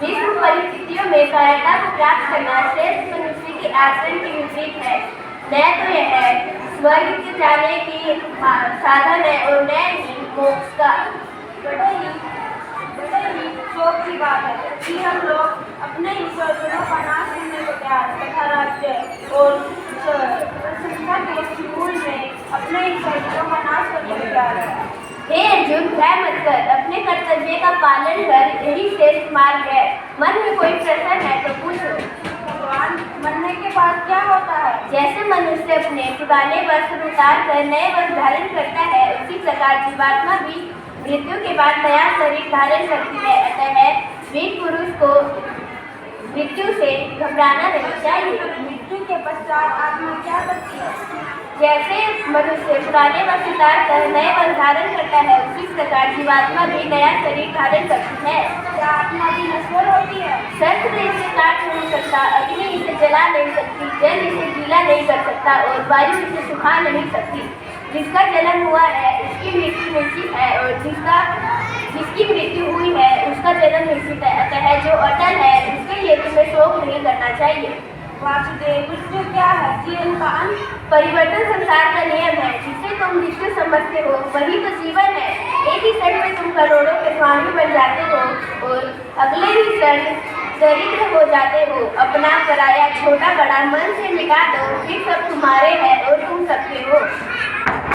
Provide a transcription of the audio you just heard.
विश्व परिस्थितियों में सहायता को प्राप्त करना श्रेष्ठ मनुष्य के आचरण के विपरीत है। न तो यह स्वर्ग के जाने की साधन है और न ही मोक्ष का। बड़े ही शोक की बात है कि हम लोग अपने ही स्वजनों का नाश करने को तैयार तथा राज्य और संस्था के स्कूल में अपने ही स्वजनों का नाश करने को तैयार है। हे अर्जुन, भय मत कर, अपने कर्तव्य का पालन कर, यही श्रेष्ठ मार्ग है। मन में कोई प्रश्न है तो पूछो। भगवान, मरने के बाद क्या होता है? जैसे मनुष्य अपने पुराने वस्त्र उतार कर नए वस्त्र धारण करता है, उसी प्रकार जीवात्मा भी मृत्यु के बाद नया शरीर धारण करती है। अतः वीर पुरुष को मृत्यु से घबराना नहीं चाहिए। मृत्यु के पश्चात आत्मा क्या करती है? जैसे मनुष्य पुराने वस्त्र उतार कर नए वस्त्र धारण करता है, उसी प्रकार जीवात्मा भी नया शरीर धारण करती है। क्या आत्मा भी नश्वर होती है? सर्प इसे काट नहीं सकता, अग्नि इसे जला नहीं सकती, जल इसे गीला नहीं कर सकता और वायु इसे सुखा नहीं सकती। जिसका जन्म हुआ है उसकी मृत्यु निश्चित है और जिसकी मृत्यु हुई है उसका जन्म निश्चित है। अतः जो अटल है उसके लिए तुम्हें शोक नहीं करना चाहिए। वासुदेव, मृत्यु क्या है? जीवन का अंत? परिवर्तन संसार का नियम है। जिसे तुम मृत्यु समझते हो वही तो जीवन है। एक ही क्षण में तुम करोड़ों के स्वामी बन जाते हो और अगले ही क्षण दरिद्र हो जाते हो। अपना पराया छोटा बड़ा मन से मिटा दो, फिर सब तुम्हारे हैं और तुम सबके हो।